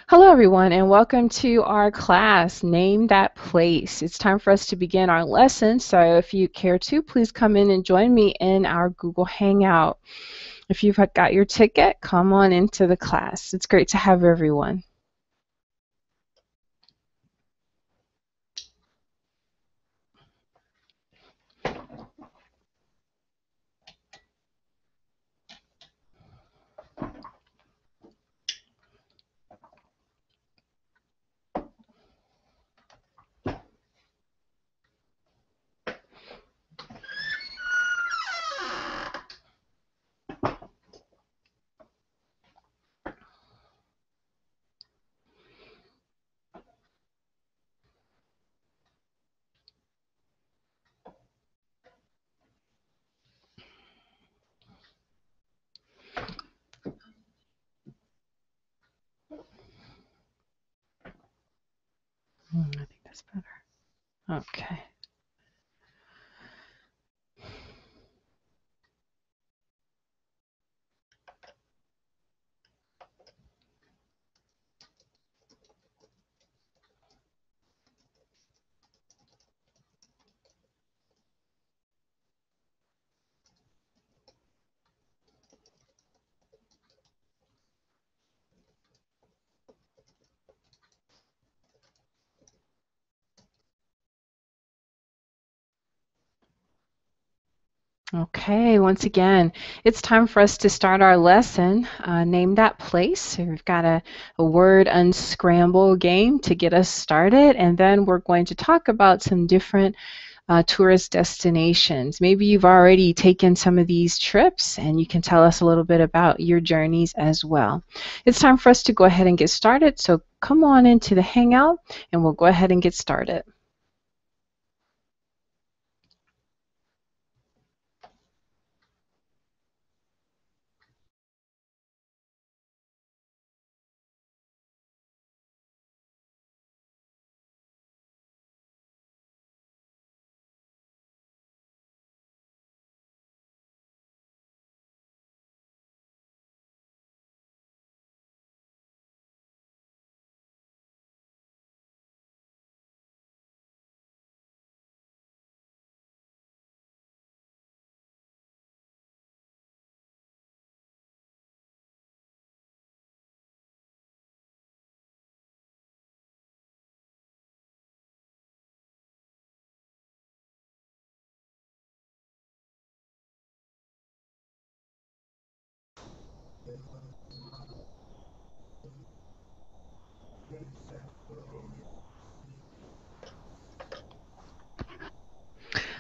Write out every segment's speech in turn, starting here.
Hello, everyone, and welcome to our class, Name That Place. It's time for us to begin our lesson, so if you care to, please come in and join me in our Google Hangout. If you've got your ticket, come on into the class. It's great to have everyone. I think that's better. Okay. Okay, once again, it's time for us to start our lesson. Name that place. So we've got a word unscramble game to get us started, and then we're going to talk about some different tourist destinations. Maybe you've already taken some of these trips and you can tell us a little bit about your journeys as well. It's time for us to go ahead and get started. So come on into the Hangout and we'll go ahead and get started.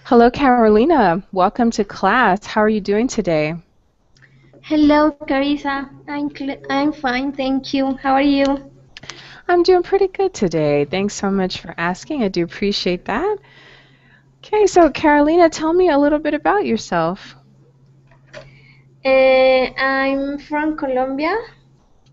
Hello, Carolina. Welcome to class. How are you doing today? Hello, Carissa. I'm fine, thank you. How are you? I'm doing pretty good today. Thanks so much for asking. I do appreciate that. Okay, so Carolina, tell me a little bit about yourself. I'm from Colombia.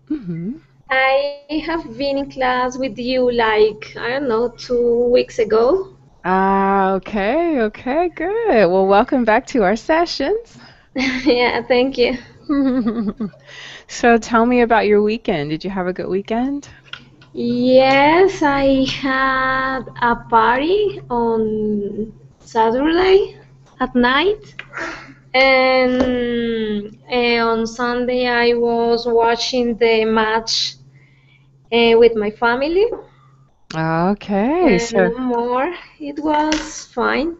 Mm-hmm. I have been in class with you like, I don't know, 2 weeks ago. Ah, okay, okay, good. Well, welcome back to our sessions. Yeah, thank you. So tell me about your weekend. Did you have a good weekend? Yes, I had a party on Saturday at night. And on Sunday, I was watching the match with my family. Okay, And so no more. It was fine.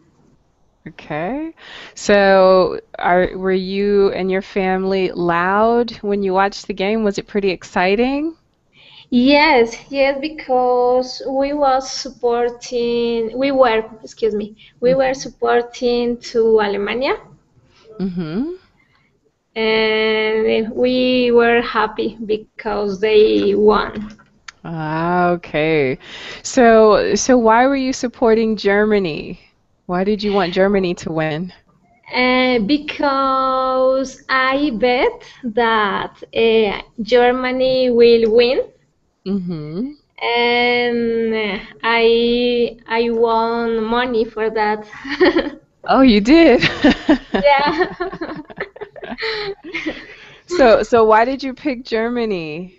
okay. So were you and your family loud when you watched the game? Was it pretty exciting? Yes, yes, because we were supporting to Alemania, Mm-hmm. and we were happy because they won. Ah, okay. So why were you supporting Germany? Why did you want Germany to win? Because I bet that Germany will win, Mm-hmm. and I won money for that. Oh, you did. Yeah. So why did you pick Germany?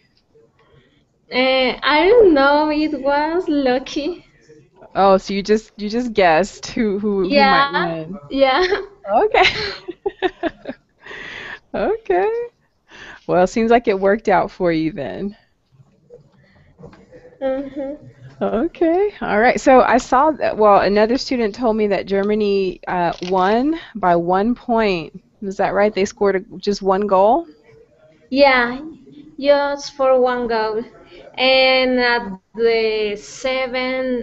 I don't know. It was lucky. Oh, so you just guessed who might Yeah, win. yeah. Okay. Okay. Well, it seems like it worked out for you then. Mhm. Okay. All right. So I saw that, well, another student told me that Germany won by 1 point. Is that right? They scored just one goal? Yeah, just for one goal. And at the seven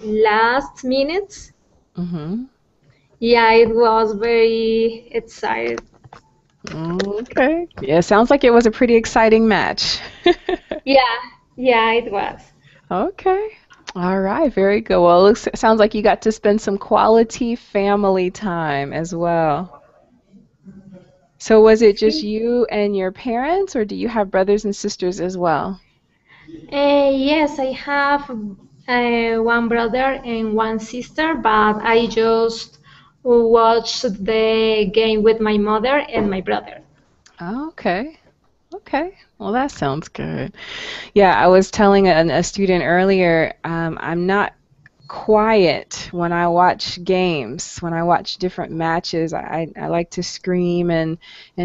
last minutes, Mm-hmm. yeah, it was very excited. Okay. Yeah, sounds like it was a pretty exciting match. Yeah, yeah, it was. Okay. All right. Very good. Well, sounds like you got to spend some quality family time as well. So was it just See? you and your parents, or do you have brothers and sisters as well? Yes, I have one brother and one sister, but I just watched the game with my mother and my brother. Oh, okay. Okay. Well, that sounds good. Yeah, I was telling a student earlier, I'm not quiet when I watch games. When I watch different matches, I like to scream and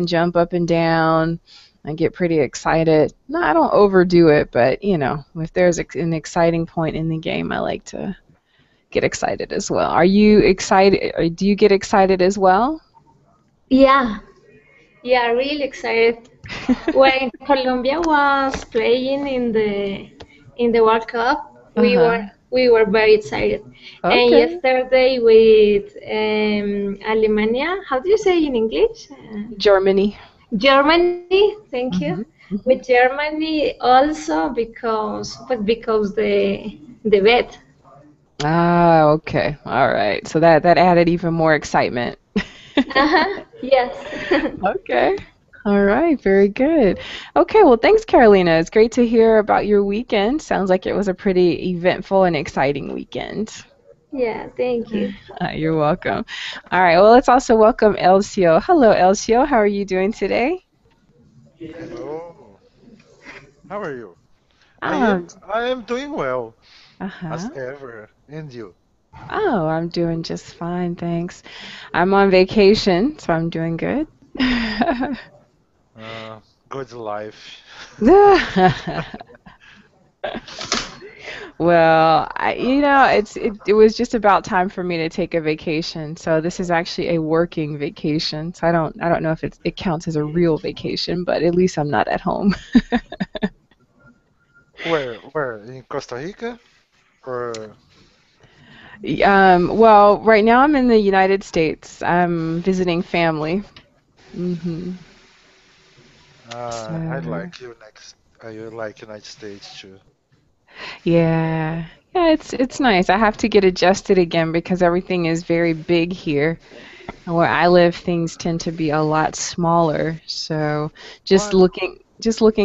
jump up and down. I get pretty excited. No, I don't overdo it, but if there's an exciting point in the game, I like to get excited as well. Are you excited? Or do you get excited as well? Yeah, yeah, really excited. When Colombia was playing in the World Cup, Uh-huh. we were very excited. And Okay. yesterday with Alemania, how do you say in English? Germany. Germany, thank you. Hmm. Hmm. With Germany also because the bet. Ah, okay. All right. So that added even more excitement. Uh-huh. Yes. Okay. All right. Very good. Okay. Well, thanks, Carolina. It's great to hear about your weekend. Sounds like it was a pretty eventful and exciting weekend. Yeah, thank you. You're welcome. All right. Well, let's also welcome Elcio. Hello, Elcio. How are you doing today? Hello, how are you? I Oh, am I am doing well as uh-huh. ever. And you? Oh, I'm doing just fine, thanks. I'm on vacation, so I'm doing good. Uh, Good life. Well, it was just about time for me to take a vacation. So this is actually a working vacation. So I don't know if it counts as a real vacation, but at least I'm not at home. Where? In Costa Rica? Or Well, right now I'm in the United States. I'm visiting family. Hmm. I So like you next. I like United States too. yeah. Yeah, it's nice. I have to get adjusted again because everything is very big here. And where I live, things tend to be a lot smaller. So just What? looking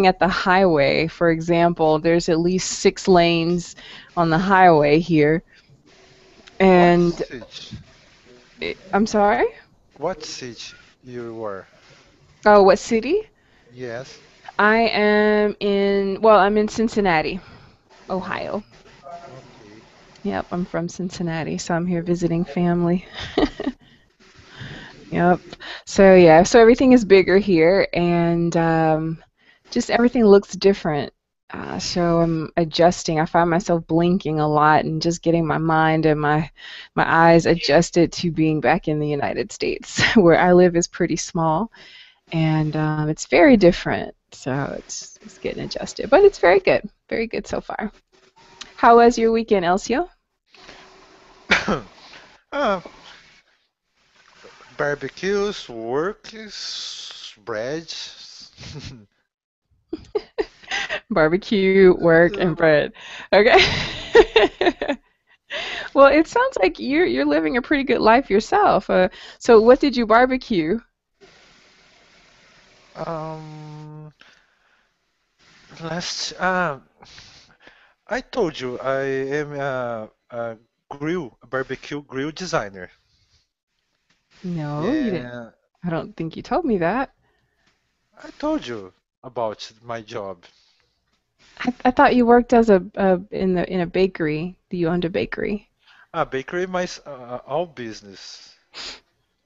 at the highway, for example, there's at least 6 lanes on the highway here. What And city? I'm sorry? What city you were? Oh, what city? Yes. I'm in Cincinnati, Oh, Ohio. okay. Yep, I'm from Cincinnati, so I'm here visiting family. Yep. So yeah, so everything is bigger here, and just everything looks different. So I'm adjusting. I find myself blinking a lot and just getting my mind and my eyes adjusted to being back in the United States, where I live is pretty small, and it's very different. So it's getting adjusted, but it's very good so far. How was your weekend, Elcio? uh, Barbecues, works, bread. Barbecue, work, and bread. Okay. Well, it sounds like you're living a pretty good life yourself. So what did you barbecue? Um, last I told you I am a barbecue grill designer. No, you didn't. Yeah, I don't think you told me that. I told you about my job. I thought you worked as a in a bakery. You owned a bakery. Bakery, mas all business.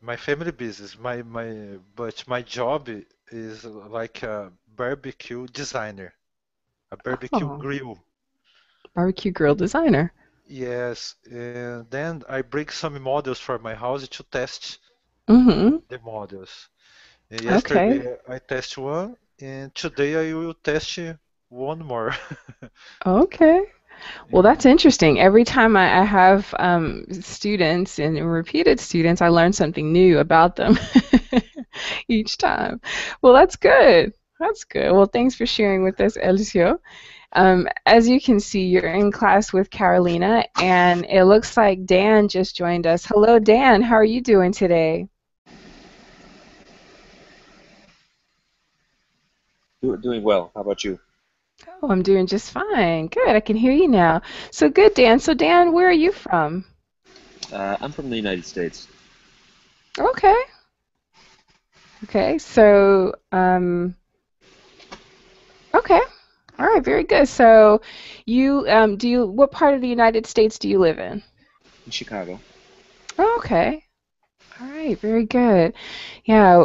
My family business. But my job is like a barbecue designer, a barbecue Oh, grill. barbecue grill designer. Yes, and then I bring some models for my house to test Mm-hmm. the models. And Okay. yesterday I test one, and today I will test one more. Okay. Well, Yeah. that's interesting. Every time I have students and repeated students, I learn something new about them each time. Well, that's good. That's good. Well, thanks for sharing with us, Elicio. As you can see, you're in class with Carolina, and it looks like Dan just joined us. Hello, Dan. How are you doing today? Doing well. How about you? Oh, I'm doing just fine. Good. I can hear you now. So good, Dan. So, Dan, where are you from? I'm from the United States. Okay. Okay. So, okay. All right. Very good. So, what part of the United States do you live in? In Chicago. Oh, okay. All right. Very good. Yeah.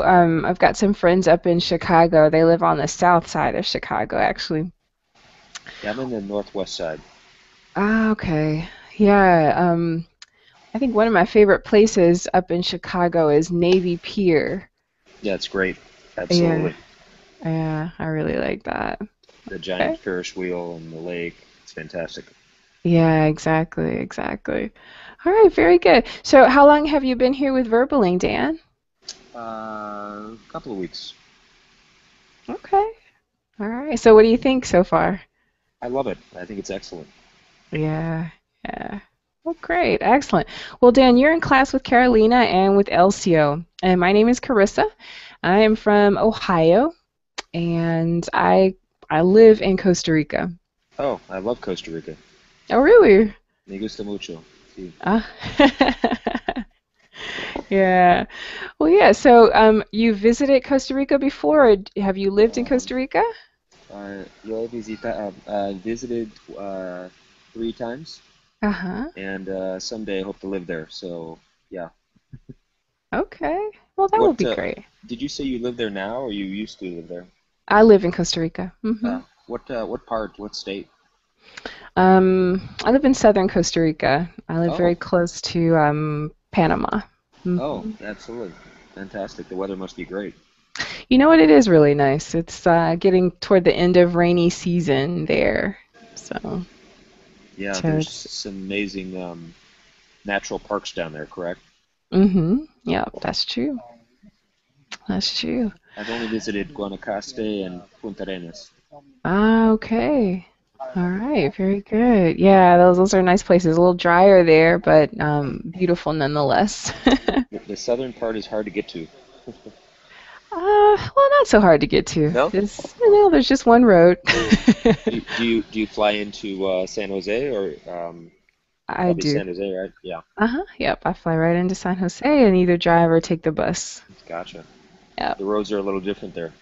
I've got some friends up in Chicago. They live on the south side of Chicago, actually. Yeah, I'm in the northwest side. Ah, okay. Yeah. I think one of my favorite places up in Chicago is Navy Pier. Yeah, it's great. Yeah. Absolutely. Yeah. I really like that. The giant Okay. Ferris wheel and the lake. It's fantastic. Yeah, exactly, exactly. All right, very good. So, how long have you been here with Verbaling, Dan? A couple of weeks. Okay. All right. So, what do you think so far? I love it. I think it's excellent. Yeah, yeah. Well, great. Excellent. Well, Dan, you're in class with Carolina and with Elcio. And my name is Carissa. I am from Ohio, and I live in Costa Rica. Oh, I love Costa Rica. Oh, really? Me gusta mucho. Sí. Ah. Yeah. Well, yeah. So, you visited Costa Rica before, or have you lived in Um, Costa Rica? visited three times, Uh-huh. and someday I hope to live there. So, yeah. Okay. Well, that would What be great. did you say you live there now, or you used to live there? I live in Costa Rica. What part? What state? I live in southern Costa Rica. I live very Oh, close to Panama. oh, hmm absolutely. Fantastic. The weather must be great. You know what? It is really nice. It's getting toward the end of rainy season there. So, Yeah, so there's it's some amazing natural parks down there, correct? yeah, that's true. That's true. I've only visited Guanacaste and Punta Arenas. Ah, okay. All right, very good. Yeah, those are nice places. A little drier there, but beautiful nonetheless. The southern part is hard to get to. Well, not so hard to get to. No? There's just one road. Do you fly into San Jose or I probably do. San Jose, right? Yeah, Uh-huh. Yep, I fly right into San Jose and either drive or take the bus. gotcha. Yep. The roads are a little different there.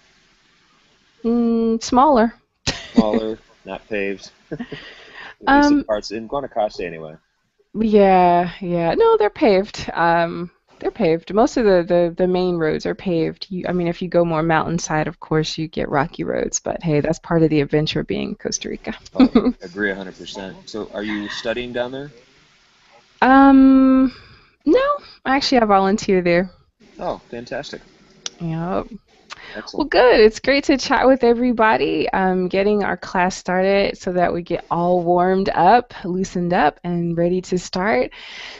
Smaller. Smaller, not paved. At least in Um, parts in Guanacaste anyway. yeah, yeah. No, they're paved. They're paved. Most of the main roads are paved. I mean, if you go more mountainside, of course, you get rocky roads, but hey, that's part of the adventure of being in Costa Rica. Oh, agree 100%. So, are you studying down there? Um, no, actually, I volunteer there. Oh, fantastic. Yep. Well, Excellent. good. It's great to chat with everybody. Getting our class started so that we get all warmed up, loosened up, and ready to start.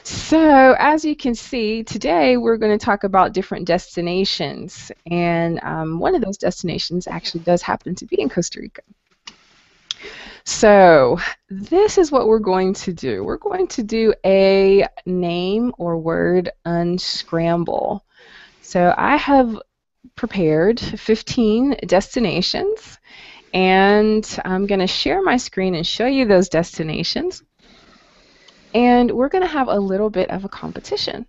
So, as you can see, today we're going to talk about different destinations. And one of those destinations actually does happen to be in Costa Rica. So, this is what we're going to do. We're going to do a name or word unscramble. So, I have prepared 15 destinations, and I'm going to share my screen and show you those destinations. And we're going to have a little bit of a competition.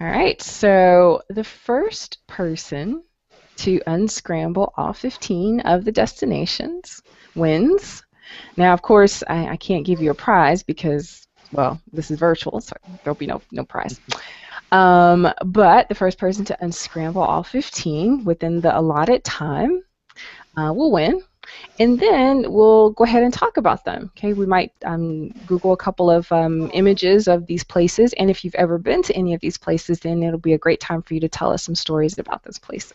All right, so the first person to unscramble all 15 of the destinations wins. Now, of course, I can't give you a prize because, well, this is virtual, so there'll be no prize. But the first person to unscramble all 15 within the allotted time will win. And then we'll go ahead and talk about them. Okay, we might Google a couple of images of these places, and if you've ever been to any of these places, then it'll be a great time for you to tell us some stories about those places.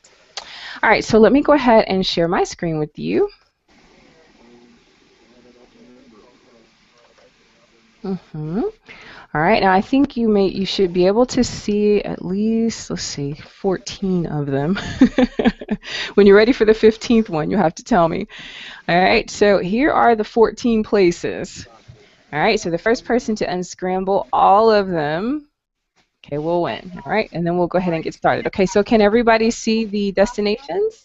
All right, so let me go ahead and share my screen with you. All right, now I think you should be able to see at least, let's see, 14 of them. When you're ready for the 15th one, you'll have to tell me. All right, so here are the 14 places. All right, so the first person to unscramble all of them, okay, will win. All right, and then we'll go ahead and get started. Okay, so can everybody see the destinations?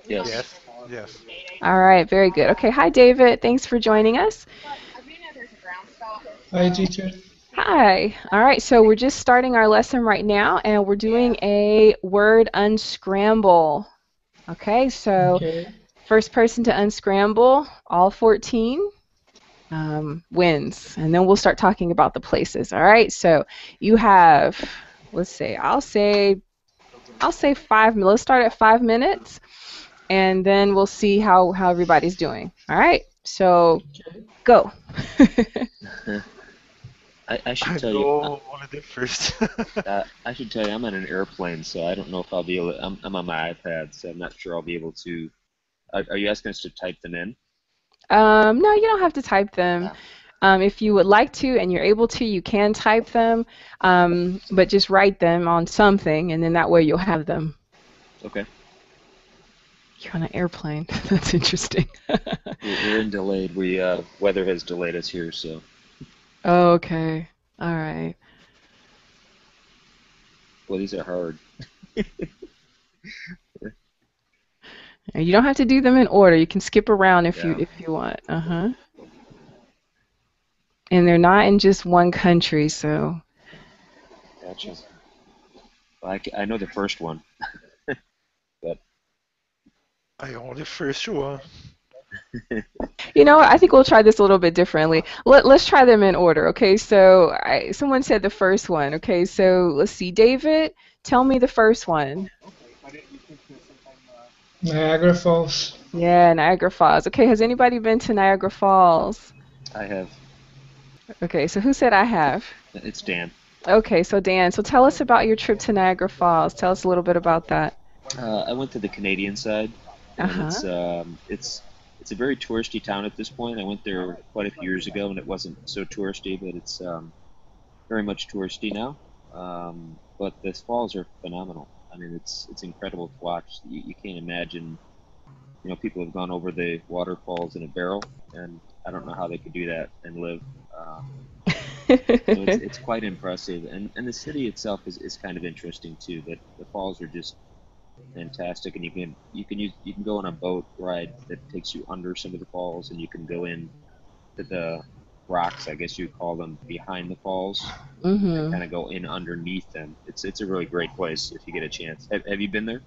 Yes. Yes. Yes. All right, very good. Okay, hi David, thanks for joining us. Hi, teacher. Hi. All right, so we're just starting our lesson right now, and we're doing a word unscramble. Okay, so Okay. first person to unscramble all 14 wins, and then we'll start talking about the places. All right, so you have, let's say, I'll say 5 minutes. Let's start at 5 minutes, and then we'll see how everybody's doing. All right, so go. I should I tell you, go only the first. I should tell you, I'm on an airplane, so I don't know if I'll be able to, I'm on my iPad, so I'm not sure I'll be able to. Are you asking us to type them in? No, you don't have to type them. Ah, If you would like to and you're able to, you can type them, but just write them on something, and then that way you'll have them. okay. You're on an airplane. That's interesting. We're in delayed. Weather has delayed us here, so. Okay. All right. Well, these are hard. You don't have to do them in order. You can skip around if Yeah. you want. Uh-huh. And they're not in just one country, so. Gotcha. Well, I know the first one, but I only first one. You know what? I think we'll try this a little bit differently. Let's try them in order, okay? So someone said the first one, okay? So let's see. David, tell me the first one. Niagara Falls. Yeah, Niagara Falls. Okay, has anybody been to Niagara Falls? I have. Okay, so who said I have? It's Dan. Okay, so Dan, so tell us about your trip to Niagara Falls. Tell us a little bit about that. I went to the Canadian side, and Uh-huh. it's a very touristy town at this point. I went there quite a few years ago, and it wasn't so touristy, but it's very much touristy now. But the falls are phenomenal. I mean, it's incredible to watch. You can't imagine. You know, people have gone over the waterfalls in a barrel, and I don't know how they could do that and live. So it's quite impressive, and the city itself is kind of interesting too. But the falls are just fantastic, and you can go on a boat ride that takes you under some of the falls, and you can go in to the rocks, I guess you'd call them, behind the falls, and Mm-hmm. kind of go in underneath them. It's a really great place if you get a chance. Have you been there?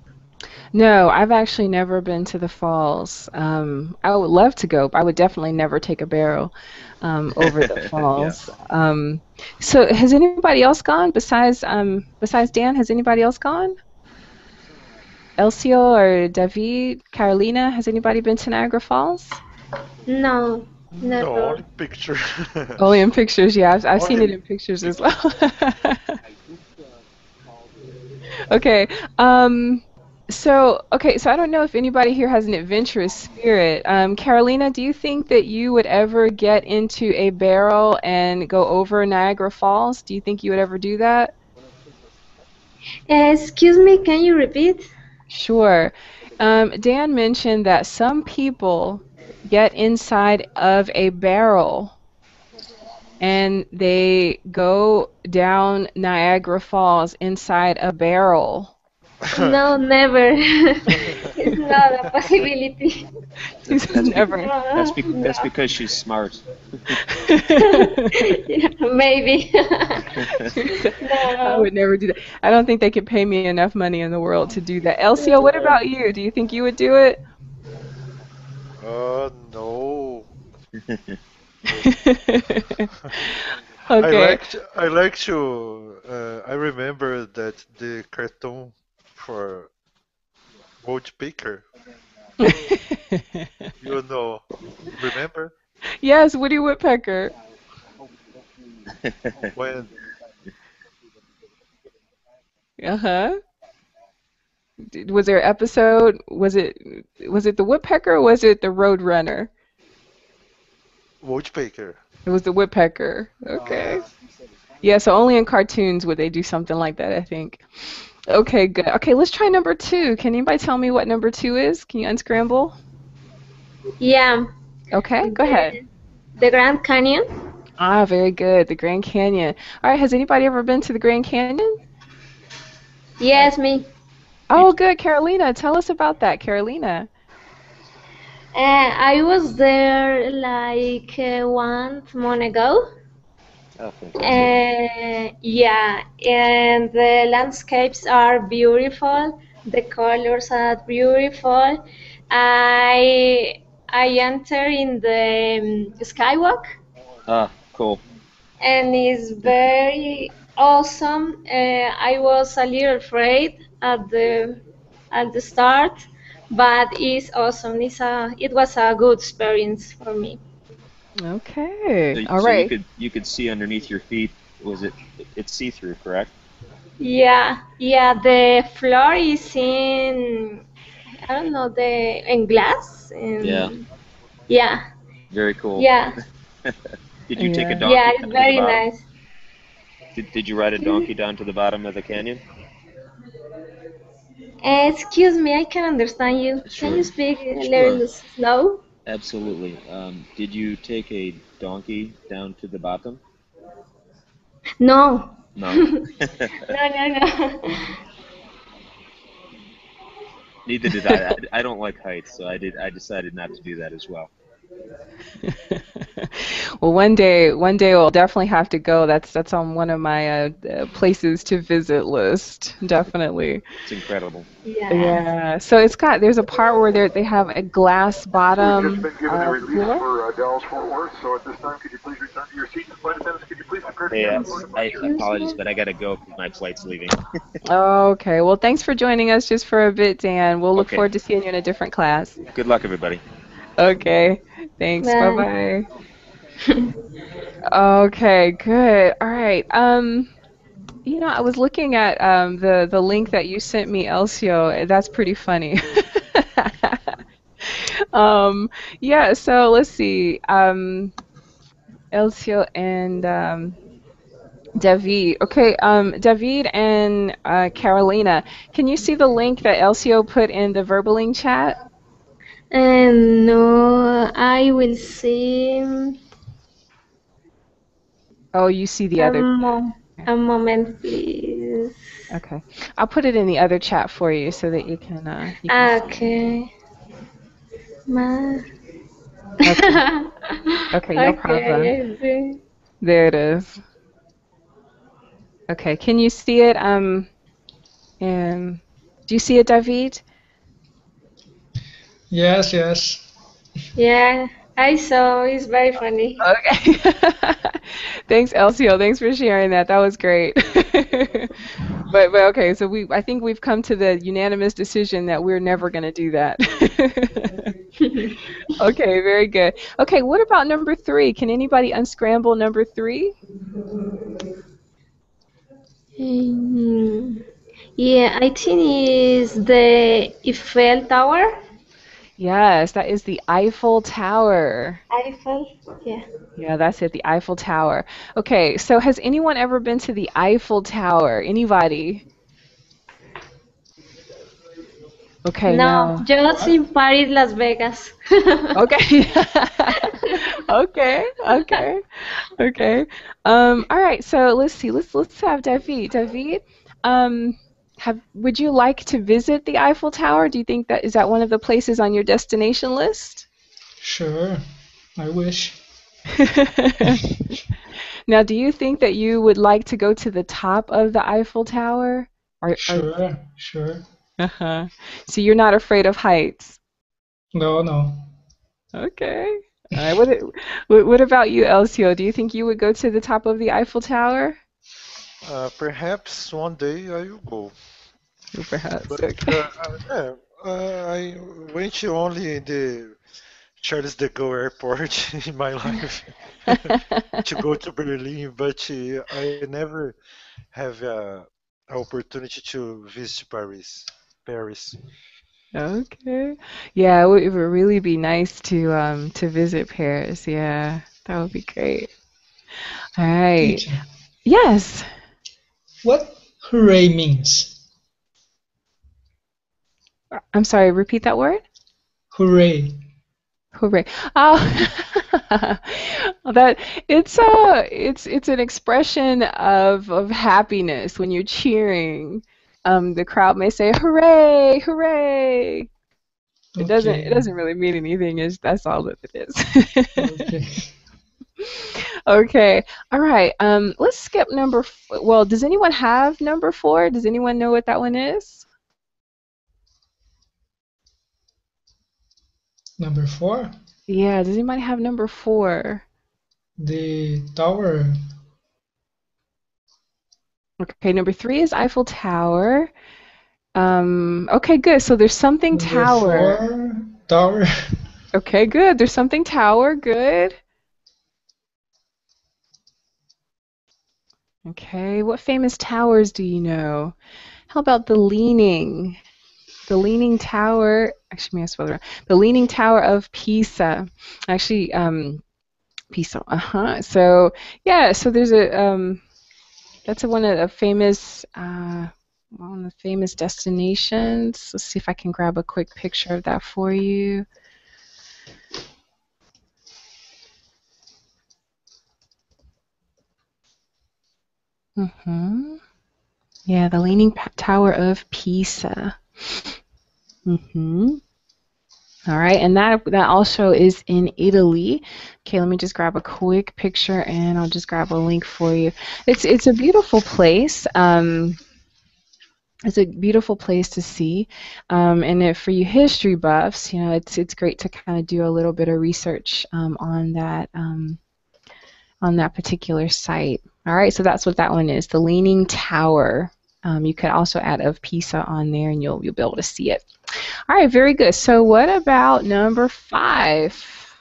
No, I've actually never been to the falls. I would love to go, but I would definitely never take a barrel over the Yeah. falls. So has anybody else gone besides Dan? Has anybody else gone? Elcio or David, Carolina, has anybody been to Niagara Falls? No, No, only never. picture. Only in pictures, yeah. I've seen it Only in pictures as well. Okay. So I don't know if anybody here has an adventurous spirit. Carolina, do you think that you would ever get into a barrel and go over Niagara Falls? Do you think you would ever do that? Excuse me, can you repeat? Sure. Dan mentioned that some people get inside of a barrel and they go down Niagara Falls inside a barrel. No, never. It's not a possibility. She's That's be, never. that's No. because she's smart. Yeah, maybe. I No. would never do that. I don't think they could pay me enough money in the world to do that. Elcio, what about you? Do you think you would do it? No. Okay. I remember that the cartoon for Woodpecker, you know, remember Yes, Woody Woodpecker. when Uh-huh. Was there an episode? Was it the Woodpecker or was it the Roadrunner? Woodpecker? It was the Woodpecker. Okay. Yeah, so only in cartoons would they do something like that, I think. Okay, good. Okay, let's try number two. Can anybody tell me what number two is? Can you unscramble? Yeah, Okay, go ahead. the Grand Canyon. Ah, very good. The Grand Canyon. All right, has anybody ever been to the Grand Canyon? Yes, me. Oh, good. Carolina, tell us about that, Carolina. I was there like 1 month ago. Oh, fantastic. Yeah, and the landscapes are beautiful. The colors are beautiful. I enter in the skywalk, Ah, cool. and it's very awesome. I was a little afraid at the start, but it's awesome. It was a good experience for me. Okay. All So right. you could see underneath your feet. It's see-through, correct? Yeah, yeah. The floor is in I don't know in glass Yeah. and yeah, Very cool. yeah, Did you take a Yeah. yeah. donkey It's down to the very bottom? nice. Did you ride a donkey down to the bottom of the canyon? Excuse me, I can understand you. Can Sure. you speak a Sure. little slow? Absolutely. Did you take a donkey down to the bottom? No. No. No, no, no. Neither did I. I don't like heights, so I decided not to do that as well. Well, one day we'll definitely have to go. That's on one of my places to visit list. Definitely. It's incredible. Yeah. Yeah. So there's a part where they have a glass We've just bottom been given a release floor. for Dallas Fort Worth, so at this time, could you please return to your seats? Flight attendants, could you please prepare to Hey, get I on board? apologize, but I gotta go because my flight's leaving. Okay. Well, thanks for joining us just for a bit, Dan. We'll look Okay. forward to seeing you in a different class. Good luck, everybody. Okay. Thanks. Bye. Bye-bye. Okay, good. All right. I was looking at the link that you sent me, Elcio. That's pretty funny. Yeah, so let's see. Elcio and David. Okay, David and Carolina, can you see the link that Elcio put in the Verbaling chat? And no, I will see. Oh, you see the A, other. a moment, please. Okay, I'll put it in the other chat for you so that you can see it. Okay. Ma. Okay. Okay, no problem. Okay, I see. There it is. Okay, can you see it? And do you see it, David? Yes, yes. Yeah, I saw. It's very funny. Okay. Thanks, Elcio. Thanks for sharing that. That was great. But okay, so I think we've come to the unanimous decision that we're never going to do that. Okay, very good. Okay, what about number three? Can anybody unscramble number three? Yeah, I think it's the Eiffel Tower. Yes, that is the Eiffel Tower. Eiffel, yeah. Yeah, that's it, the Eiffel Tower. Okay, so has anyone ever been to the Eiffel Tower? Anybody? Okay, No, no. just in Paris, Las Vegas. Okay. Okay, okay, okay. All right, so let's see. Let's have David. David, um, Would you like to visit the Eiffel Tower? Do you think that is that one of the places on your destination list? Sure. I wish. Now, do you think that you would like to go to the top of the Eiffel Tower? Or Sure. uh-huh. So you're not afraid of heights? No. Okay. All right. What about you, Elcio? Do you think you would go to the top of the Eiffel Tower? Perhaps one day I will go. Perhaps. But Okay. yeah, I went to only in the Charles de Gaulle airport in my life to go to Berlin, but I never have opportunity to visit Paris. Paris. Okay. Yeah, it would really be nice to visit Paris. Yeah, that would be great. All right. Teacher, Yes. what hooray means? I'm sorry, repeat that word? Hooray. Hooray. Oh, that it's an expression of happiness when you're cheering. The crowd may say hooray, hooray. It Okay. doesn't really mean anything. That's all that it is. Okay. Okay. All right. Let's skip well, does anyone have number 4? Does anyone know what that one is? Number 4, Yeah, does anybody have number 4? the tower. Okay, number 3 is Eiffel Tower. Okay, good. So there's something Number tower. 4, tower. Okay, good. There's something tower. Good. Okay, what famous towers do you know? How about the Leaning? The Leaning Tower. Actually, maybe I spelled it wrong. The Leaning Tower of Pisa. Actually, Pisa. So yeah. So there's that's one of the famous one of the famous destinations. Let's see if I can grab a quick picture of that for you. Yeah, the Leaning Tower of Pisa. All right, and that also is in Italy. Okay, let me just grab a quick picture and I'll just grab a link for you. It's a beautiful place. It's a beautiful place to see, and for you history buffs, you know, it's great to kind of do a little bit of research on that particular site. All right, so that's what that one is, the Leaning Tower. You could also add of Pisa on there, and you'll be able to see it. All right, very good. So what about number 5?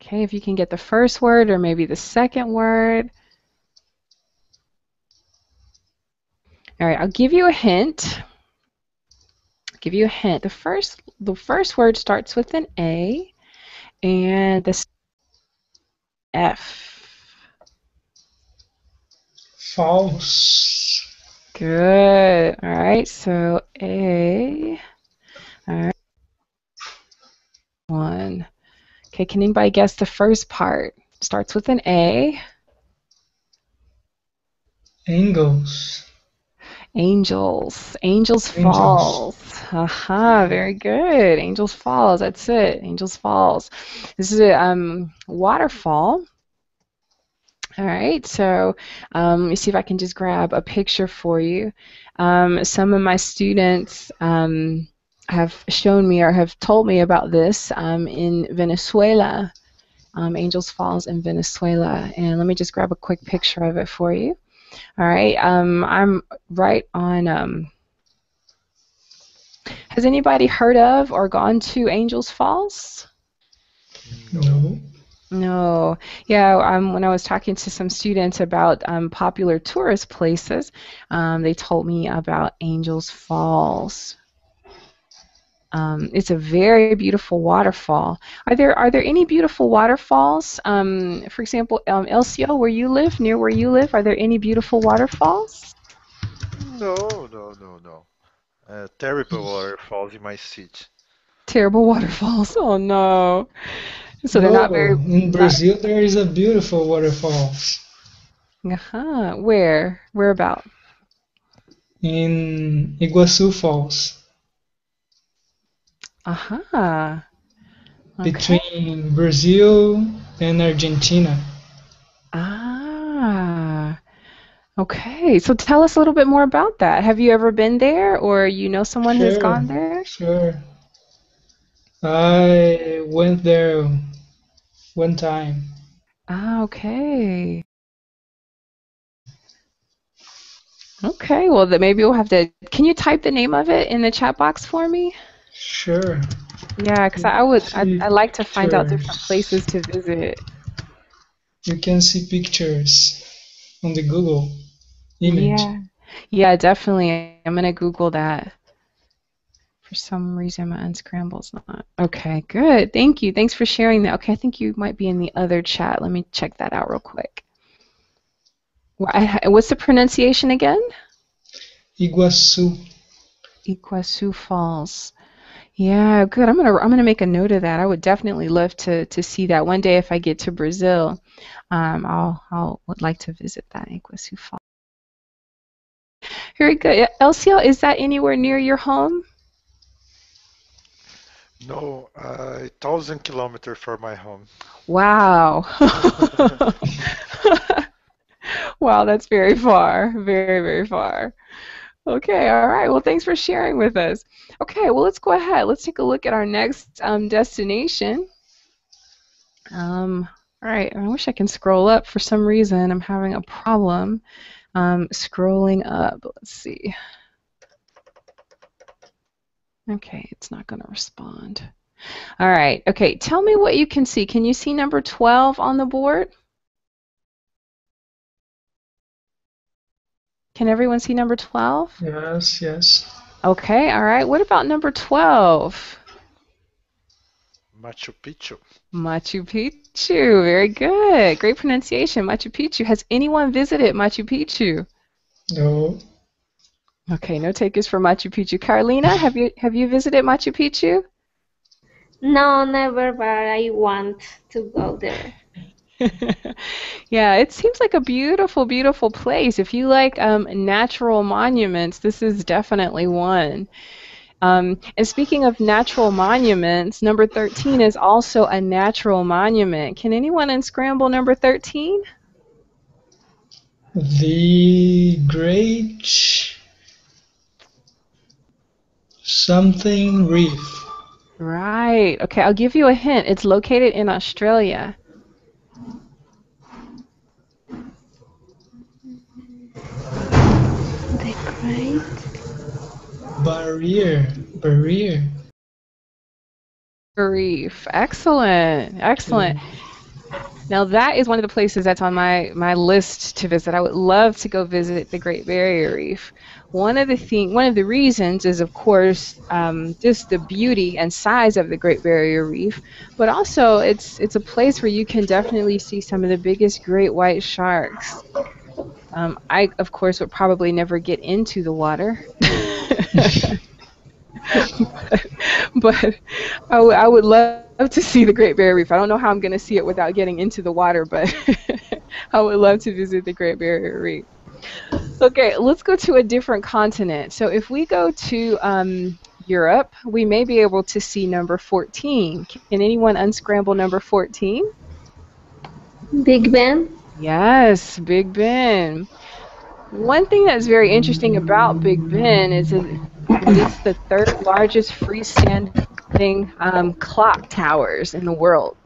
Okay, if you can get the first word or maybe the second word. All right, I'll give you a hint. The first word starts with an A, and the F. False. Good. All right, so A. All right. 1. Okay, can anybody guess the first part? Starts with an A. Angles. Angels Falls. Very good. Angels Falls, that's it. Angels Falls. This is a waterfall. All right, so let me see if I can just grab a picture for you. Some of my students have shown me or have told me about this in Venezuela, Angels Falls in Venezuela. And let me just grab a quick picture of it for you. All right, I'm right on. Has anybody heard of or gone to Angels Falls? No. No. Yeah, when I was talking to some students about popular tourist places, they told me about Angels Falls. It's a very beautiful waterfall. Are there any beautiful waterfalls? For example, Elcio, near where you live, are there any beautiful waterfalls? No. Terrible waterfalls in my city. Terrible waterfalls. Oh no. So they're not very, in not, Brazil there is a beautiful waterfalls where? Where about? in Iguaçu Falls Aha. Okay. between Brazil and Argentina. Ah. Okay. So tell us a little bit more about that. Have you ever been there or you know someone who's Sure, gone there? sure. I went there one time. Ah, okay. Okay. Well, then maybe we'll have to. Can you type the name of it in the chat box for me? Sure. Yeah, because See I like to find out different pictures. places to visit. You can see pictures on the Google image. Yeah. Yeah, definitely. I'm gonna Google that. For some reason, my unscramble's not. Okay, good. Thank you. Thanks for sharing that. Okay, I think you might be in the other chat. Let me check that out real quick. What's the pronunciation again? Iguaçu. Iguaçu Falls. Yeah, good. I'm gonna make a note of that. I would definitely love to see that one day if I get to Brazil. I'll would like to visit that Iguaçu Falls. Very good. Elcio, is that anywhere near your home? No, 1,000 kilometers from my home. Wow. Wow, that's very far. Very, very far. Okay, all right. Well, thanks for sharing with us. Okay, well, let's go ahead. Let's take a look at our next destination. All right, I wish I can scroll up. For some reason, I'm having a problem scrolling up. Let's see. Okay, it's not going to respond. All right, okay, tell me what you can see. Can you see number 12 on the board? Can everyone see number 12? Yes, yes. Okay, all right. What about number 12? Machu Picchu. Machu Picchu. Very good. Great pronunciation. Machu Picchu. Has anyone visited Machu Picchu? No. Okay, no takers for Machu Picchu. Carolina, have you visited Machu Picchu? No, never, but I want to go there. Yeah, it seems like a beautiful, beautiful place. If you like natural monuments, this is definitely one. And speaking of natural monuments, number 13 is also a natural monument. Can anyone unscramble number 13? The Great Something Reef. Right. Okay, I'll give you a hint. It's located in Australia. The Great Barrier Reef. Excellent. Excellent. Now that is one of the places that's on my list to visit. I would love to go visit the Great Barrier Reef. One of the reasons is, of course, just the beauty and size of the Great Barrier Reef, but also it's a place where you can definitely see some of the biggest great white sharks. I, of course, would probably never get into the water. But I would love to see the Great Barrier Reef. I don't know how I'm going to see it without getting into the water, but I would love to visit the Great Barrier Reef. Okay, let's go to a different continent. So if we go to Europe, we may be able to see number 14. Can anyone unscramble number 14? Big Ben. Yes, Big Ben. One thing that's very interesting about Big Ben is that it's the third largest freestanding clock towers in the world.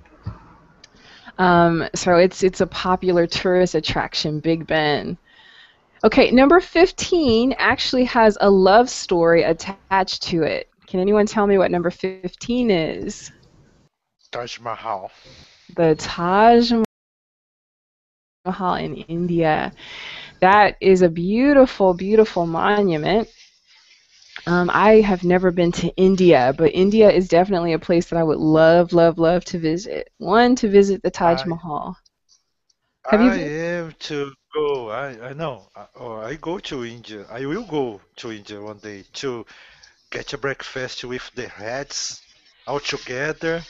So it's a popular tourist attraction, Big Ben. Okay, number 15 actually has a love story attached to it. Can anyone tell me what number 15 is? Taj Mahal. The Taj Mahal in India. That is a beautiful, beautiful monument. I have never been to India, but India is definitely a place that I would love, love, love to visit. One, to visit the Taj I Mahal. Have you I been? am to go. I know. I go to India. I will go to India one day to get a breakfast with the heads all together.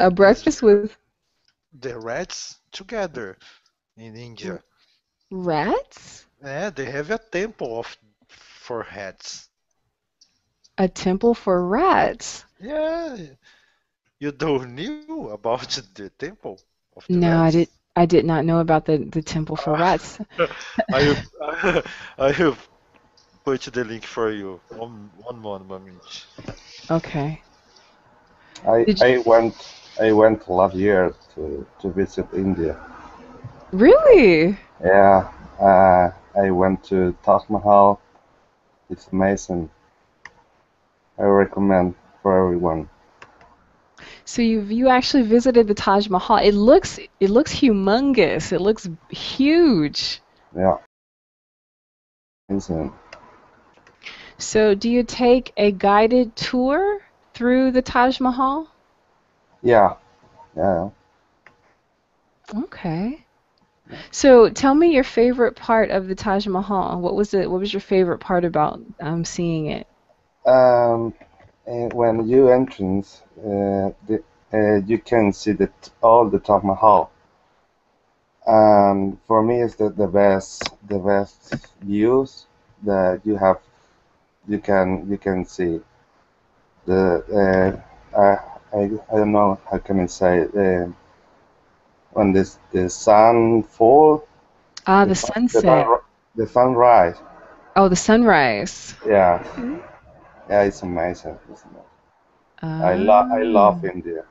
A Is breakfast with the rats together in India. rats? Yeah, they have a temple for rats. A temple for rats? Yeah, you don't knew about the temple of the No, rats? I did not know about the temple for Ah, rats. I will, I will put the link for you. One moment. Okay. I Did you I went I went last year to visit India. really? Yeah, I went to Taj Mahal. It's amazing. I recommend for everyone. So you actually visited the Taj Mahal. It looks humongous. It looks huge. Yeah, amazing. So do you take a guided tour through the Taj Mahal? Yeah, yeah. Okay. So tell me your favorite part of the Taj Mahal. What was your favorite part about seeing it? Um, when you entrance, you can see all the Taj Mahal. And for me, it's the best views that you can see. The I don't know how can I say when the sun fall, Ah, the the sun, the sun, sunset. the sunrise. Oh, the sunrise. Yeah, yeah, it's amazing. It's amazing. I love Ah, India.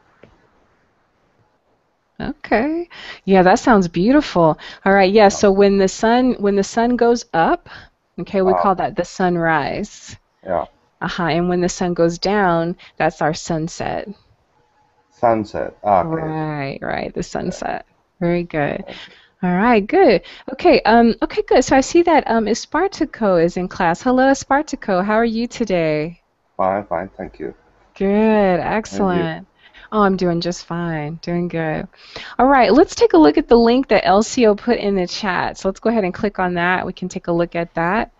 okay. Yeah, that sounds beautiful. All right, yeah, so when the sun goes up, okay, we Uh, call that the sunrise. yeah, And when the sun goes down, that's our sunset. sunset. Okay. Right, right, the sunset. Very good. All right, good. Okay, good. So I see that Espartaco is in class. Hello, Espartaco. How are you today? Fine, fine. Thank you. Good, And you. excellent. Oh, I'm doing just fine. Doing good. All right, let's take a look at the link that LCO put in the chat. So let's go ahead and click on that. We can take a look at that.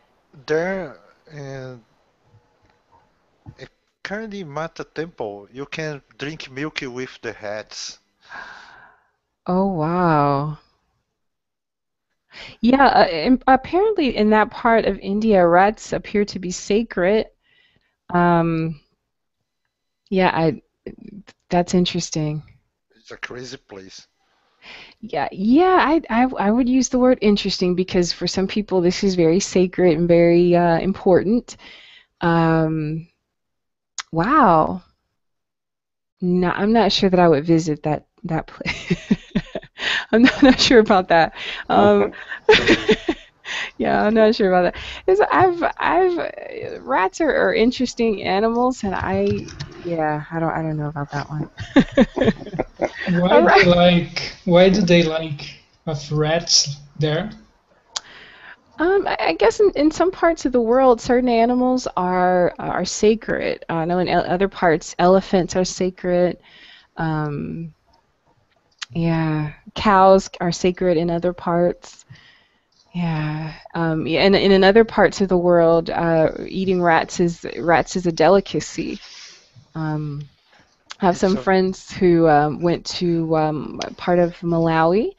There, uh, currently Mata Temple, you can drink milk with the rats. Oh, wow. Yeah, apparently in that part of India, rats appear to be sacred. Um, yeah, that's interesting. It's a crazy place. Yeah, I would use the word interesting because for some people this is very sacred and very important. Um, wow. No, I'm not sure that I would visit that place. I'm not sure about that. Um, yeah, I'm not sure about that. Rats are interesting animals, and I don't know about that one. All right. Why do they like have rats there? I guess in some parts of the world, certain animals are sacred. I know in other parts, elephants are sacred. Um, yeah, cows are sacred in other parts. Yeah, and in other parts of the world, eating rats is a delicacy. Um, I have It's some a friends who went to part of Malawi,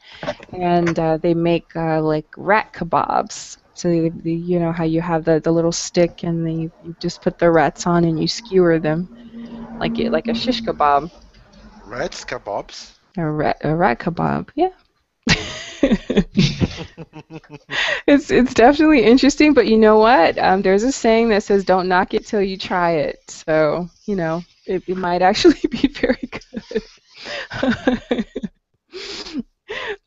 and they make like rat kebabs. So you know how you have the little stick, and then you just put the rats on and you skewer them like a shish kebab, rats kebabs. a rat kebab. Yeah. It's definitely interesting, but you know what? There's a saying that says, "Don't knock it till you try it." So, it might actually be very good.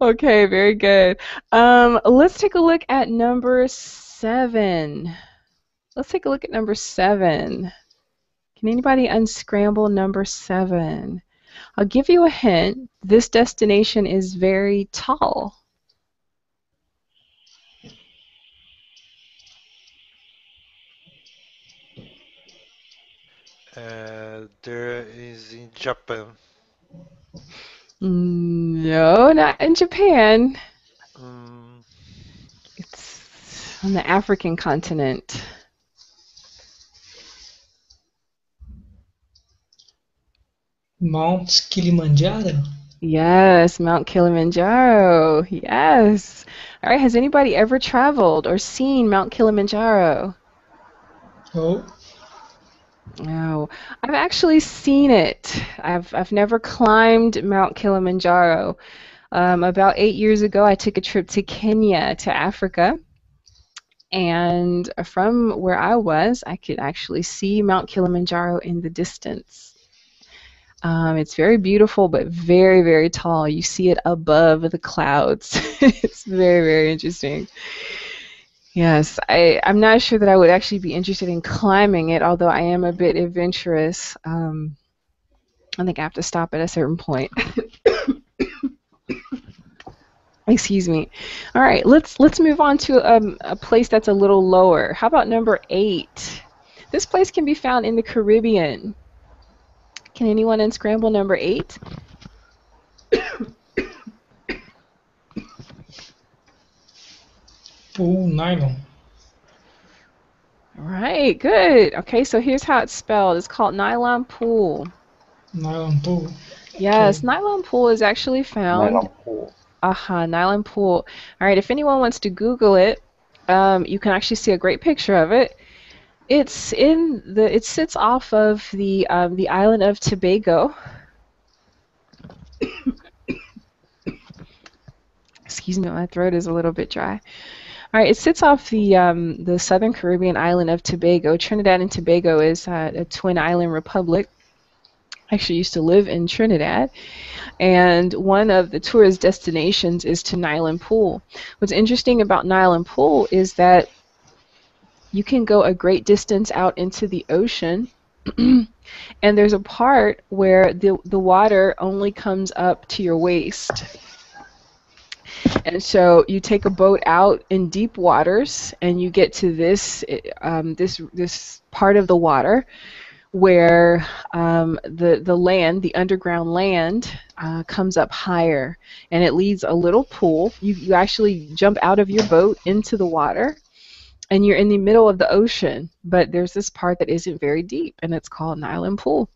Okay, very good. Let's take a look at number 7. Let's take a look at number 7. Can anybody unscramble number 7? I'll give you a hint. This destination is very tall. There is in Japan. No, not in Japan. Mm, It's on the African continent. Mount Kilimanjaro. Yes, Mount Kilimanjaro. Yes. All right, has anybody ever traveled or seen Mount Kilimanjaro? Oh, No, I've actually seen it. I've never climbed Mount Kilimanjaro. About 8 years ago, I took a trip to Kenya, to Africa, and from where I was, I could actually see Mount Kilimanjaro in the distance. It's very beautiful, but very, very tall. You see it above the clouds. It's very, very interesting. Yes, I'm not sure that I would actually be interested in climbing it, although I am a bit adventurous. I think I have to stop at a certain point. Excuse me. All right, let's move on to a place that's a little lower. How about number 8? This place can be found in the Caribbean. Can anyone unscramble number 8? Pool Nylon. All right, good. Okay, so here's how it's spelled. It's called Nylon Pool. Nylon Pool. Yes, Okay. Nylon Pool is actually found. Nylon pool. Nylon Pool. All right, if anyone wants to Google it, you can actually see a great picture of it. It sits off of the island of Tobago. Excuse me, my throat is a little bit dry. All right, it sits off the southern Caribbean island of Tobago. Trinidad and Tobago is a twin island republic. I actually used to live in Trinidad, and one of the tourist destinations is to Nylon Pool. What's interesting about Nylon Pool is that you can go a great distance out into the ocean, and there's a part where the water only comes up to your waist. And so you take a boat out in deep waters, and you get to this part of the water where the land, the underground land, comes up higher, and it leads a little pool. You actually jump out of your boat into the water, and you're in the middle of the ocean, but there's this part that isn't very deep, and it's called Nylon Pool.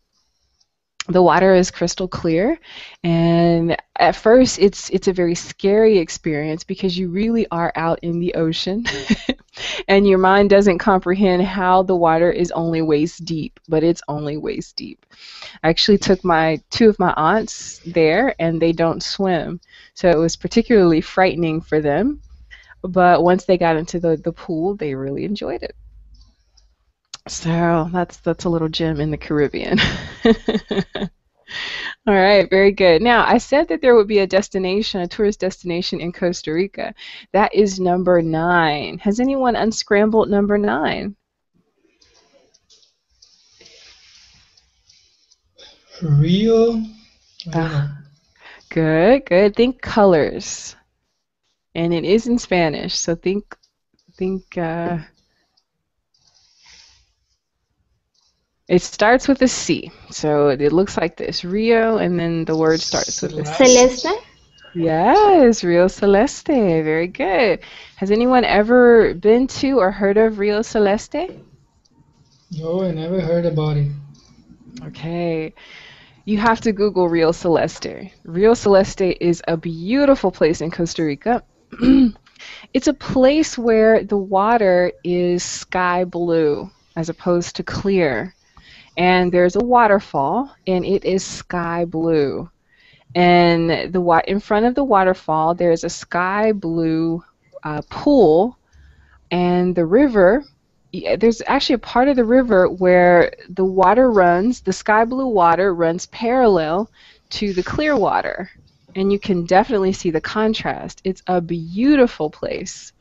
The water is crystal clear, and at first it's a very scary experience because you really are out in the ocean and your mind doesn't comprehend how the water is only waist deep, but it's only waist deep. I actually took two of my aunts there, and they don't swim, so it was particularly frightening for them, but once they got into the pool, they really enjoyed it. So that's a little gem in the Caribbean. All right, very good. Now, I said that there would be a destination, a tourist destination in Costa Rica. That is number 9. Has anyone unscrambled number 9? Rio. I don't know. Good, good. Think colors. And it is in Spanish, so think it starts with a C, so it looks like this: Rio, and then the word starts with a C. Celeste? Yes, Rio Celeste. Very good. Has anyone ever been to or heard of Rio Celeste? No, I never heard about it. Okay. You have to Google Rio Celeste. Rio Celeste is a beautiful place in Costa Rica. It's a place where the water is sky blue as opposed to clear. And there's a waterfall, and it is sky blue. And in front of the waterfall, there's a sky blue pool, and the river. There's actually a part of the river where the water runs, the sky blue water runs parallel to the clear water, and you can definitely see the contrast. It's a beautiful place.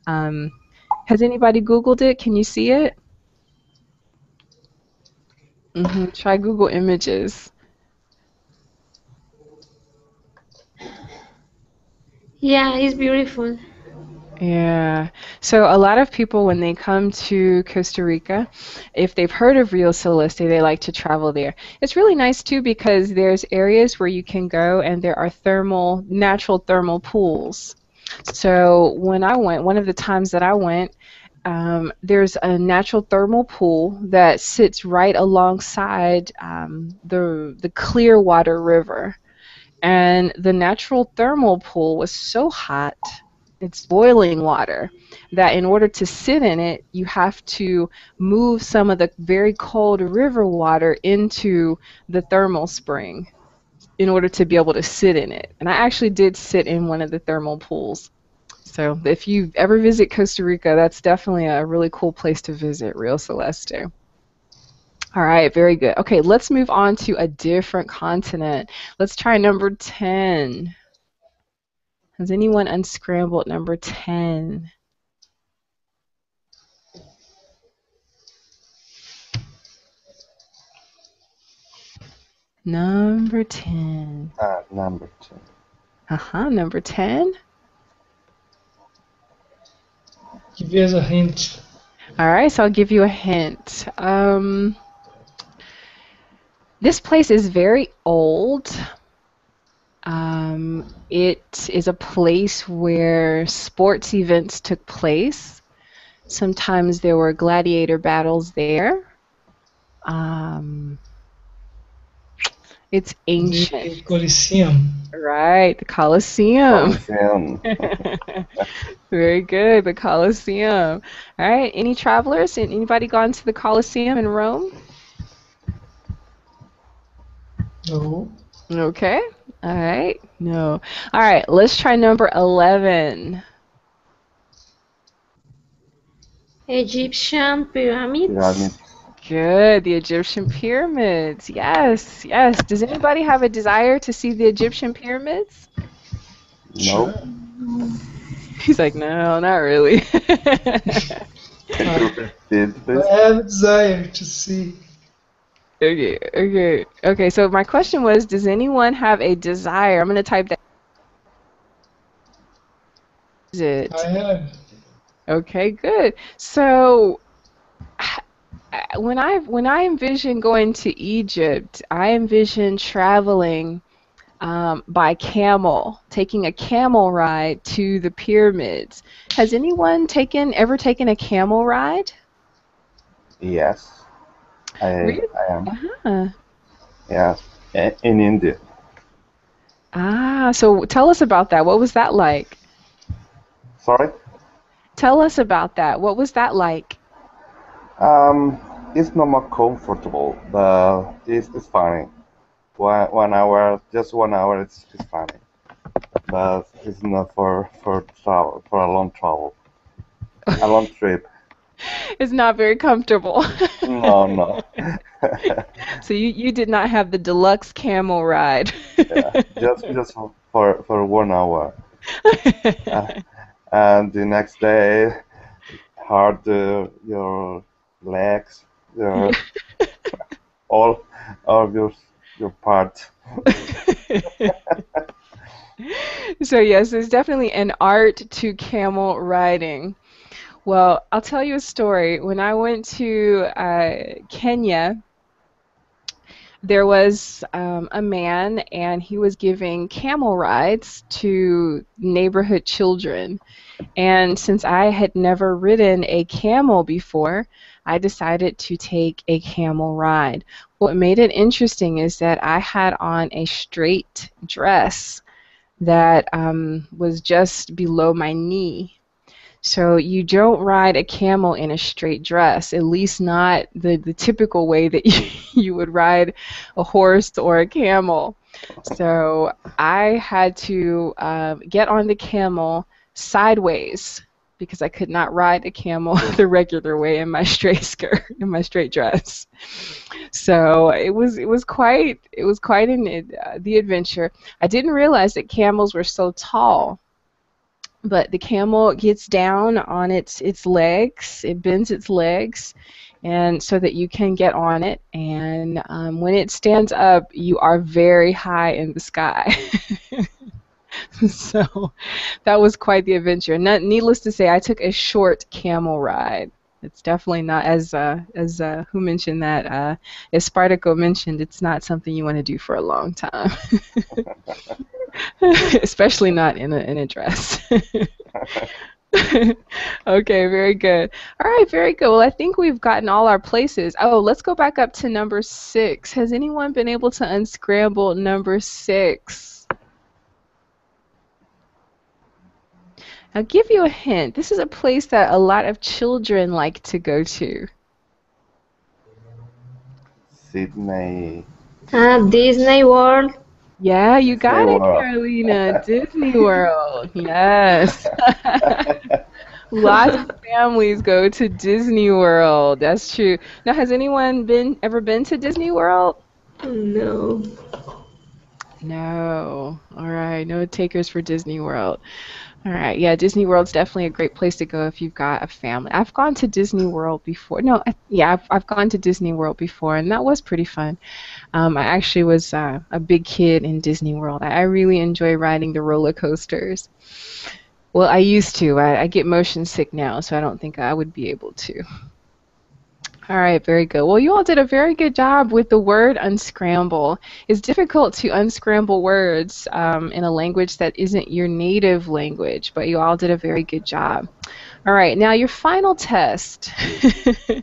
Has anybody Googled it? Can you see it? Try Google Images. Yeah, it's beautiful. Yeah. So a lot of people, when they come to Costa Rica, if they've heard of Rio Celeste, they like to travel there. It's really nice too because there's areas where you can go and there are natural thermal pools. So when I went, one of the times that I went, there's a natural thermal pool that sits right alongside the Clearwater River. And the natural thermal pool was so hot, it's boiling water, that in order to sit in it, you have to move some of the very cold river water into the thermal spring in order to be able to sit in it. And I actually did sit in one of the thermal pools. So if you ever visit Costa Rica, that's definitely a really cool place to visit, Rio Celeste. All right, very good. Okay, let's move on to a different continent. Let's try number 10. Has anyone unscrambled number 10? Number 10. Number 10. Number 10. Give us a hint. All right, so I'll give you a hint. This place is very old. It is a place where sports events took place. Sometimes there were gladiator battles there. It's ancient. The Colosseum. Right, the Colosseum. Colosseum. Very good, the Colosseum. All right, any travelers? Anybody gone to the Colosseum in Rome? No. Okay, all right, no. All right, let's try number 11. Egyptian pyramids. Pyramid. Good, the Egyptian pyramids. Yes, yes. Does anybody have a desire to see the Egyptian pyramids? No. He's like, no, not really. Did I this? have a desire to see. Okay. So my question was, does anyone have a desire? I'm going to type that. Is it? I have. Okay, good. So when I envision going to Egypt, I envision traveling by camel, taking a camel ride to the pyramids. Has anyone ever taken a camel ride? Yes. Really? I am. Uh-huh. Yes. In India. So tell us about that. What was that like? Sorry? Tell us about that. What was that like? It's not more comfortable, but it's funny. 1 hour, just 1 hour, it's funny. But it's not for travel, for a long travel, a long trip. It's not very comfortable. No. So you did not have the deluxe camel ride. Yeah, just for 1 hour. And the next day, hard your legs, all of your part. So yes, there's definitely an art to camel riding. Well, I'll tell you a story. When I went to Kenya, there was a man, and he was giving camel rides to neighborhood children. And since I had never ridden a camel before, I decided to take a camel ride. What made it interesting is that I had on a straight dress that was just below my knee. So you don't ride a camel in a straight dress, at least not the typical way that you would ride a horse or a camel. So I had to get on the camel sideways because I could not ride a camel the regular way in my straight skirt, in my straight dress. So it was quite the adventure. I didn't realize that camels were so tall. But the camel gets down on its legs, it bends its legs, and so that you can get on it. And when it stands up, you are very high in the sky. So that was quite the adventure. Needless to say, I took a short camel ride. It's definitely not, as who mentioned that, as Spartaco mentioned, it's not something you want to do for a long time. Especially not in a dress. Okay, very good. All right, very good. Well, I think we've gotten all our places. Oh, let's go back up to number 6. Has anyone been able to unscramble number 6? I'll give you a hint. This is a place that a lot of children like to go to. Sydney. Disney World. Yeah, you Disney got it, World. Carolina. Disney World. Yes. Lots of families go to Disney World. That's true. Now, has anyone ever been to Disney World? No. No. All right. No takers for Disney World. All right. Yeah, Disney World's definitely a great place to go if you've got a family. I've gone to Disney World before. No, I've gone to Disney World before, and that was pretty fun. I actually was a big kid in Disney World. I really enjoy riding the roller coasters. Well, I used to. I get motion sick now, so I don't think I would be able to. All right, very good. Well, you all did a very good job with the word unscramble. It's difficult to unscramble words in a language that isn't your native language, but you all did a very good job. All right, now your final test. Your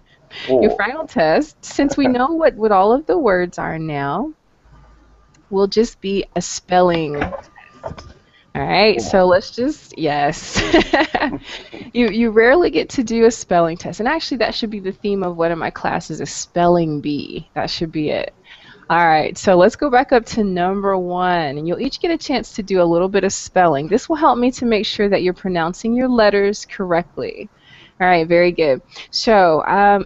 Oh, final test, since we know what all of the words are now, will just be a spelling. All right, so let's just, yes. You rarely get to do a spelling test. And actually, that should be the theme of one of my classes, a spelling bee. That should be it. All right, so let's go back up to number 1. And you'll each get a chance to do a little bit of spelling. This will help me to make sure that you're pronouncing your letters correctly. All right, very good. So,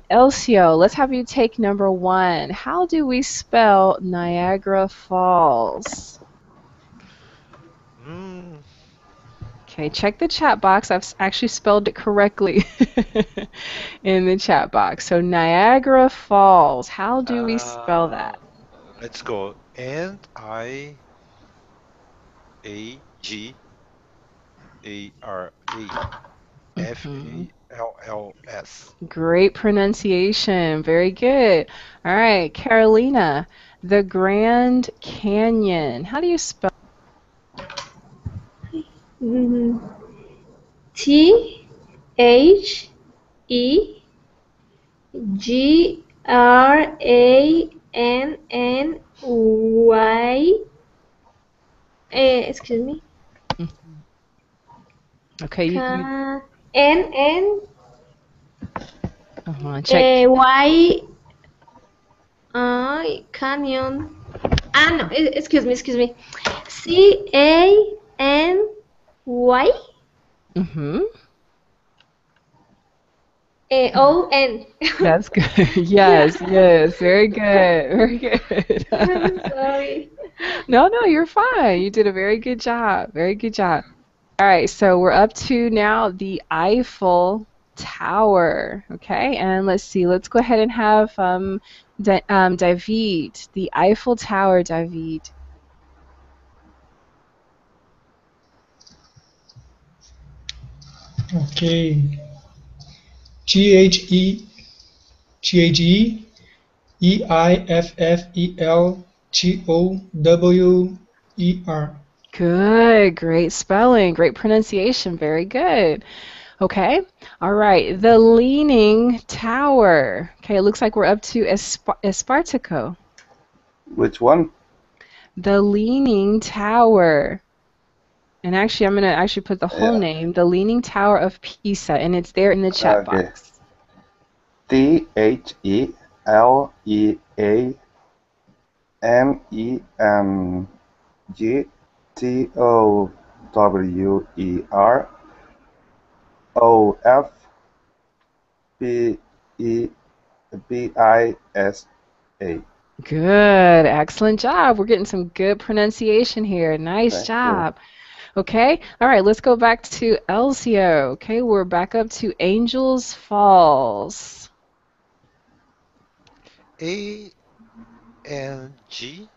Elcio, let's have you take number 1. How do we spell Niagara Falls? Mm, Okay, check the chat box. I've actually spelled it correctly in the chat box. So Niagara Falls, how do we spell that? let's go. Niagara Falls. Great pronunciation. Very good. All right, Carolina, the Grand Canyon. How do you spell? THEGRANNY. Excuse me. Okay, you NN. check. Y. Canyon. No, excuse me. CANY. ON. That's good. Yes, very good. Very good. I'm sorry. No, you're fine. You did a very good job. Very good job. All right, so we're up to now the Eiffel Tower. Okay, and let's see. Let's go ahead and have David, the Eiffel Tower, David. Okay. THEEIFFELTOWER. Good, great spelling, great pronunciation, very good. Okay, all right, the Leaning Tower. Okay, it looks like we're up to Espartaco. which one? The Leaning Tower. And actually, I'm going to put the whole name, the Leaning Tower of Pisa, and it's there in the chat box. THELEANGTOWERBISA. Good, excellent job. We're getting some good pronunciation here. Nice job. Okay, all right, let's go back to Elcio. Okay, we're back up to Angels Falls. ANGLSFALLS.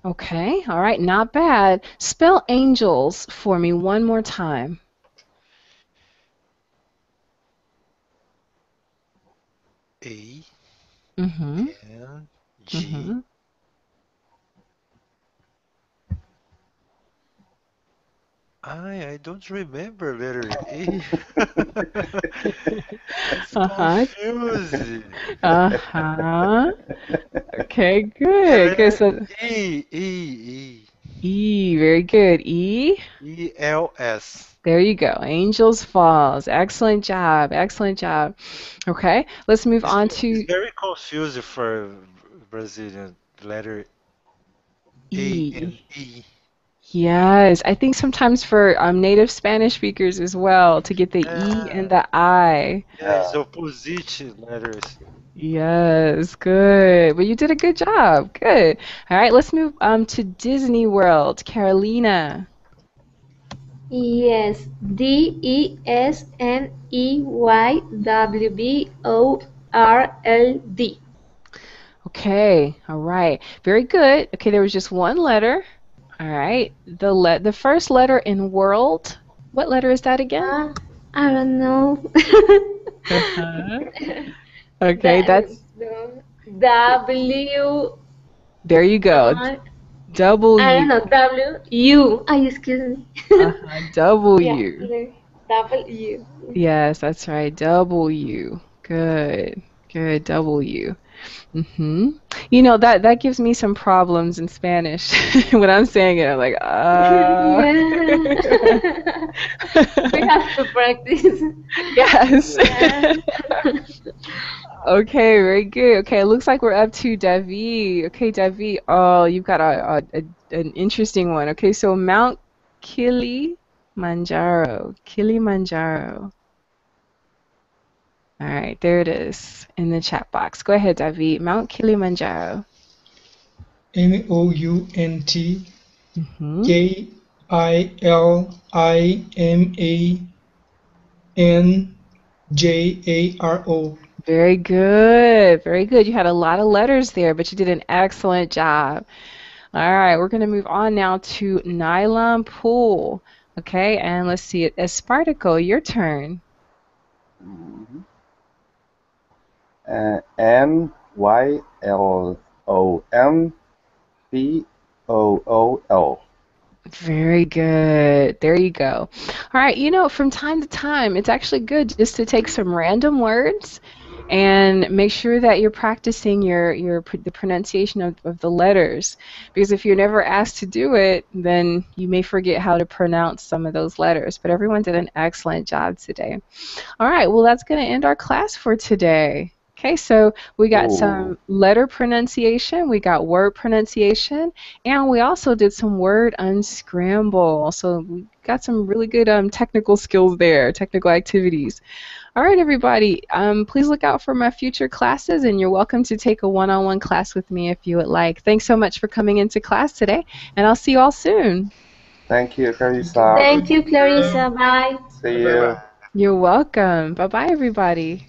Okay, all right, not bad. Spell angels for me one more time. Mm-hmm. N, G. Mm-hmm. I don't remember letter E. It's Uh-huh. confusing. Uh-huh. Okay, Yeah, good. Good. letter So E. E, very good. E. ELS. There you go. Angels Falls. Excellent job. Excellent job. Okay, let's move It's, on it's to very confusing for Brazilian letter A E. and E. Yes, I think sometimes for native Spanish speakers as well to get the E and Yeah, the I. yeah, it's opposite letters. Yes, good. Well, you did a good job. Good. All right, let's move to Disney World. Carolina. Yes, DESNEYWBORLD. Okay, all right. Very good. Okay, there was just one letter. All right. The first letter in world. What letter is that again? I don't know. Uh-huh. Okay, That that's W. there you go. I don't W. know. W. U. Excuse me. Uh-huh. Yeah. W. W. Yes, that's right. W. Good. Good. W. Mm-hmm. You know, that gives me some problems in Spanish. When I'm saying it, I'm like, Yeah. We have to practice. Yes. Yeah. Okay, very good. Okay, it looks like we're up to Davi. Okay, Davi. Oh, you've got an interesting one. Okay, so Mount Kilimanjaro. Kilimanjaro. All right, there it is in the chat box. Go ahead, Davi. Mount Kilimanjaro. MOUNT Mm-hmm. KILIMANJARO. Very good. Very good. You had a lot of letters there, but you did an excellent job. All right, we're going to move on now to nylon pool. Okay, and let's see. Espartaco, your turn. Mhm. NYLONPOOL. Very good. There you go. All right, you know, from time to time, it's actually good just to take some random words and make sure that you're practicing the pronunciation of the letters. Because if you're never asked to do it, then you may forget how to pronounce some of those letters. But everyone did an excellent job today. All right, well, that's going to end our class for today. Okay, so we got Ooh. some letter pronunciation, we got word pronunciation, and we also did some word unscramble. So we got some really good technical skills there, technical activities. All right, everybody, please look out for my future classes, and you're welcome to take a one-on-one class with me if you would like. Thanks so much for coming into class today, and I'll see you all soon. Thank you, Clarissa. Thank you, Clarissa. Bye. See you. You're welcome. Bye-bye, everybody.